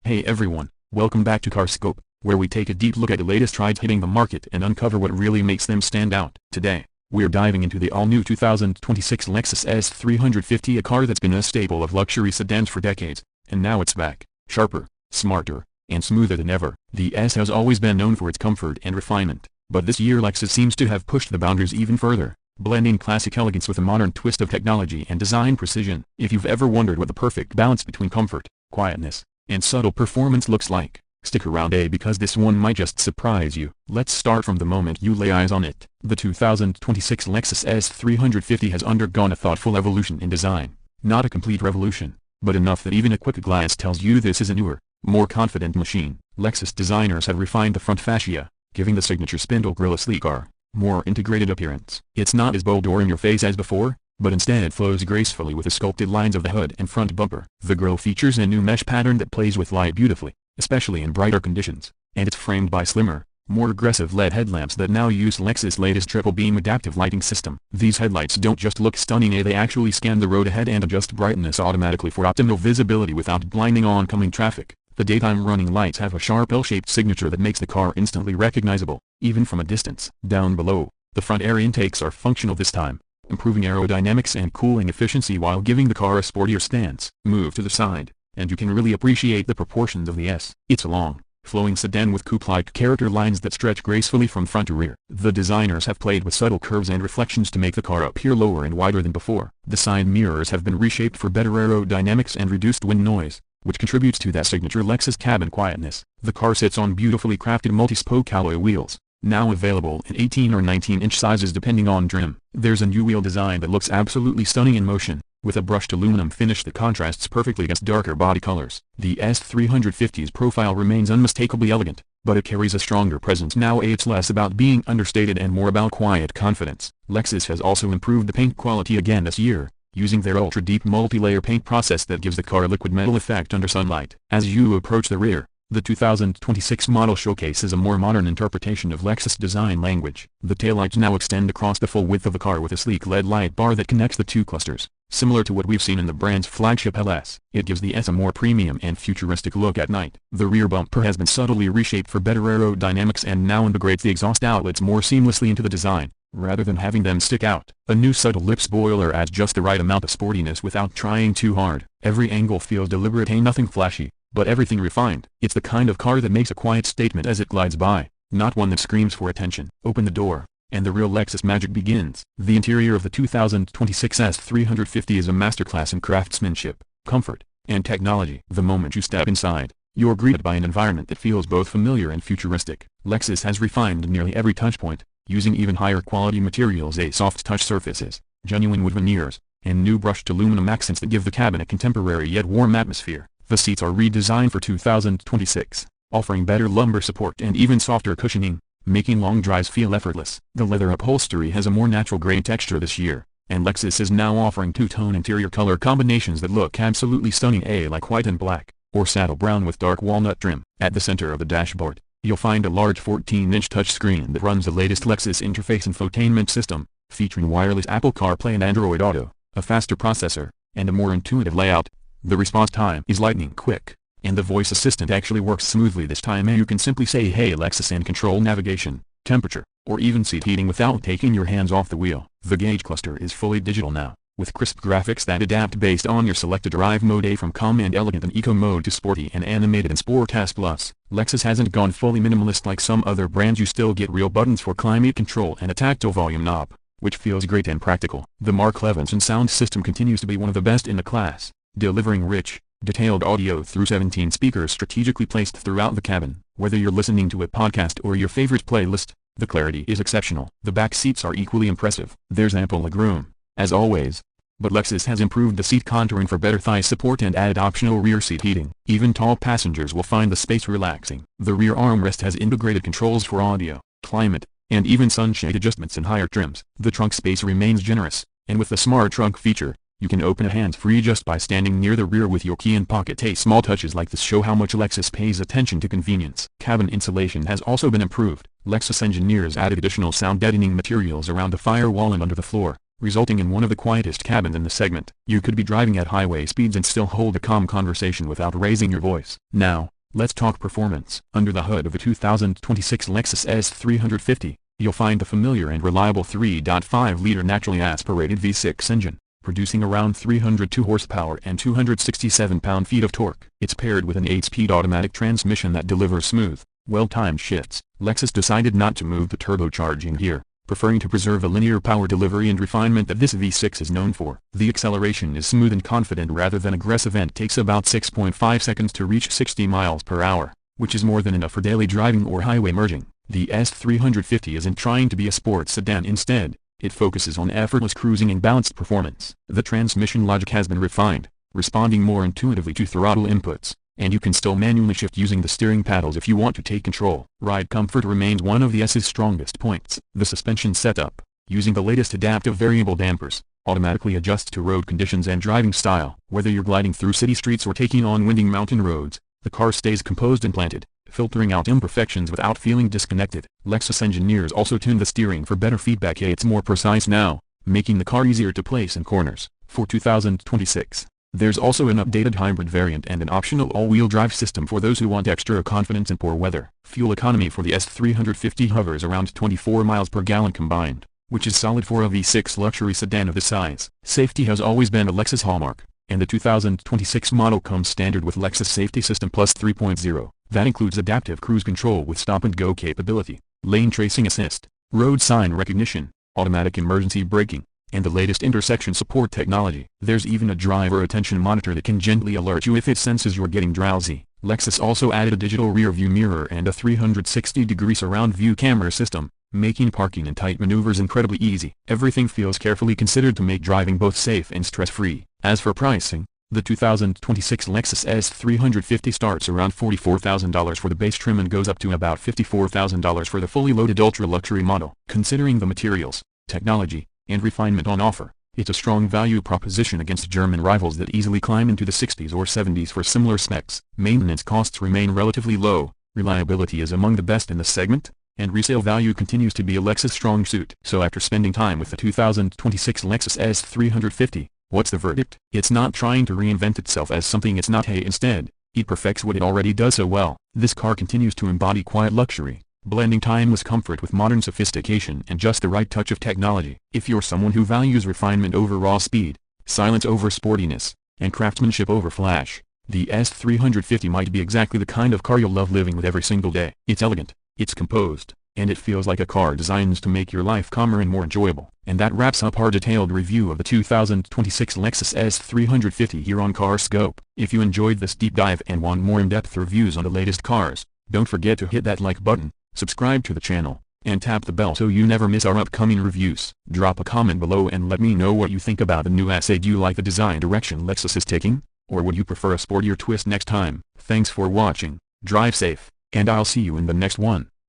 Hey everyone, welcome back to CarScope, where we take a deep look at the latest rides hitting the market and uncover what really makes them stand out. Today, we're diving into the all-new 2026 Lexus ES350, a car that's been a staple of luxury sedans for decades, and now it's back, sharper, smarter, and smoother than ever. The S has always been known for its comfort and refinement, but this year Lexus seems to have pushed the boundaries even further, blending classic elegance with a modern twist of technology and design precision. If you've ever wondered what the perfect balance between comfort, quietness, and subtle performance looks like, stick around because this one might just surprise you. Let's start from the moment you lay eyes on it. The 2026 Lexus ES350 has undergone a thoughtful evolution in design. Not a complete revolution, but enough that even a quick glance tells you this is a newer, more confident machine. Lexus designers have refined the front fascia, giving the signature spindle grille a sleeker, more integrated appearance. It's not as bold or in your face as before, but instead flows gracefully with the sculpted lines of the hood and front bumper. The grille features a new mesh pattern that plays with light beautifully, especially in brighter conditions, and it's framed by slimmer, more aggressive LED headlamps that now use Lexus' latest triple beam adaptive lighting system. These headlights don't just look stunning, they actually scan the road ahead and adjust brightness automatically for optimal visibility without blinding oncoming traffic. The daytime running lights have a sharp L-shaped signature that makes the car instantly recognizable, even from a distance. Down below, the front air intakes are functional this time, improving aerodynamics and cooling efficiency while giving the car a sportier stance. Move to the side, and you can really appreciate the proportions of the S. It's a long, flowing sedan with coupe-like character lines that stretch gracefully from front to rear. The designers have played with subtle curves and reflections to make the car appear lower and wider than before. The side mirrors have been reshaped for better aerodynamics and reduced wind noise, which contributes to that signature Lexus cabin quietness. The car sits on beautifully crafted multi-spoke alloy wheels, now available in 18 or 19-inch sizes depending on trim. There's a new wheel design that looks absolutely stunning in motion, with a brushed aluminum finish that contrasts perfectly against darker body colors. The S350's profile remains unmistakably elegant, but it carries a stronger presence now. It's less about being understated and more about quiet confidence. Lexus has also improved the paint quality again this year, using their ultra-deep multi-layer paint process that gives the car a liquid metal effect under sunlight. As you approach the rear, the 2026 model showcases a more modern interpretation of Lexus design language. The taillights now extend across the full width of the car with a sleek LED light bar that connects the two clusters, similar to what we've seen in the brand's flagship LS. It gives the S a more premium and futuristic look at night. The rear bumper has been subtly reshaped for better aerodynamics and now integrates the exhaust outlets more seamlessly into the design, rather than having them stick out. A new subtle lip spoiler adds just the right amount of sportiness without trying too hard. Every angle feels deliberate, nothing flashy, but everything refined. It's the kind of car that makes a quiet statement as it glides by, not one that screams for attention. Open the door, and the real Lexus magic begins. The interior of the 2026 S350 is a masterclass in craftsmanship, comfort, and technology. The moment you step inside, you're greeted by an environment that feels both familiar and futuristic. Lexus has refined nearly every touchpoint, using even higher quality materials, soft touch surfaces, genuine wood veneers, and new brushed aluminum accents that give the cabin a contemporary yet warm atmosphere. The seats are redesigned for 2026, offering better lumbar support and even softer cushioning, making long drives feel effortless. The leather upholstery has a more natural gray texture this year, and Lexus is now offering two-tone interior color combinations that look absolutely stunning, like white and black, or saddle brown with dark walnut trim. At the center of the dashboard, you'll find a large 14-inch touchscreen that runs the latest Lexus interface infotainment system, featuring wireless Apple CarPlay and Android Auto, a faster processor, and a more intuitive layout. The response time is lightning quick, and the voice assistant actually works smoothly this time. You can simply say "Hey Lexus" and control navigation, temperature, or even seat heating without taking your hands off the wheel. The gauge cluster is fully digital now, with crisp graphics that adapt based on your selected drive mode, from calm and elegant in eco mode to sporty and animated in Sport S+. Lexus hasn't gone fully minimalist like some other brands. You still get real buttons for climate control and a tactile volume knob, which feels great and practical. The Mark Levinson sound system continues to be one of the best in the class, delivering rich, detailed audio through 17 speakers strategically placed throughout the cabin. Whether you're listening to a podcast or your favorite playlist, the clarity is exceptional. The back seats are equally impressive. There's ample legroom, as always, but Lexus has improved the seat contouring for better thigh support and added optional rear seat heating. Even tall passengers will find the space relaxing. The rear armrest has integrated controls for audio, climate, and even sunshade adjustments in higher trims. The trunk space remains generous, and with the smart trunk feature, you can open it hands-free just by standing near the rear with your key in pocket. Small touches like this show how much Lexus pays attention to convenience. Cabin insulation has also been improved. Lexus engineers added additional sound deadening materials around the firewall and under the floor, resulting in one of the quietest cabins in the segment. You could be driving at highway speeds and still hold a calm conversation without raising your voice. Now, Let's talk performance. Under the hood of a 2026 Lexus S350, you'll find the familiar and reliable 3.5-liter naturally aspirated V6 engine, producing around 302 horsepower and 267 pound-feet of torque. It's paired with an 8-speed automatic transmission that delivers smooth, well-timed shifts. Lexus decided not to move the turbocharging gear, preferring to preserve the linear power delivery and refinement that this V6 is known for. The acceleration is smooth and confident rather than aggressive and takes about 6.5 seconds to reach 60 miles per hour, which is more than enough for daily driving or highway merging. The S350 isn't trying to be a sports sedan. Instead, it focuses on effortless cruising and balanced performance. The transmission logic has been refined, responding more intuitively to throttle inputs, and you can still manually shift using the steering paddles if you want to take control. Ride comfort remains one of the S's strongest points. The suspension setup, using the latest adaptive variable dampers, automatically adjusts to road conditions and driving style. Whether you're gliding through city streets or taking on winding mountain roads, the car stays composed and planted, filtering out imperfections without feeling disconnected. Lexus engineers also tuned the steering for better feedback. It's more precise now, making the car easier to place in corners. For 2026, there's also an updated hybrid variant and an optional all-wheel drive system for those who want extra confidence in poor weather. Fuel economy for the S350 hovers around 24 miles per gallon combined, which is solid for a V6 luxury sedan of this size. Safety has always been a Lexus hallmark, and the 2026 model comes standard with Lexus Safety System Plus 3.0. That includes adaptive cruise control with stop-and-go capability, lane tracing assist, road sign recognition, automatic emergency braking, and the latest intersection support technology. There's even a driver attention monitor that can gently alert you if it senses you're getting drowsy. Lexus also added a digital rear-view mirror and a 360-degree surround view camera system, making parking and tight maneuvers incredibly easy. Everything feels carefully considered to make driving both safe and stress-free. As for pricing, the 2026 Lexus S350 starts around $44,000 for the base trim and goes up to about $54,000 for the fully loaded ultra-luxury model. Considering the materials, technology, and refinement on offer, it's a strong value proposition against German rivals that easily climb into the 60s or 70s for similar specs. Maintenance costs remain relatively low, reliability is among the best in the segment, and resale value continues to be a Lexus strong suit. So after spending time with the 2026 Lexus S350, what's the verdict? It's not trying to reinvent itself as something it's not. Instead, it perfects what it already does so well. This car continues to embody quiet luxury, blending timeless comfort with modern sophistication and just the right touch of technology. If you're someone who values refinement over raw speed, silence over sportiness, and craftsmanship over flash, the S350 might be exactly the kind of car you'll love living with every single day. It's elegant, it's composed, and it feels like a car designed to make your life calmer and more enjoyable. And that wraps up our detailed review of the 2026 Lexus S350 here on CarScope. If you enjoyed this deep dive and want more in-depth reviews on the latest cars, don't forget to hit that like button, subscribe to the channel, and tap the bell so you never miss our upcoming reviews. Drop a comment below and let me know what you think about the new S. Do you like the design direction Lexus is taking, or would you prefer a sportier twist next time? Thanks for watching, drive safe, and I'll see you in the next one.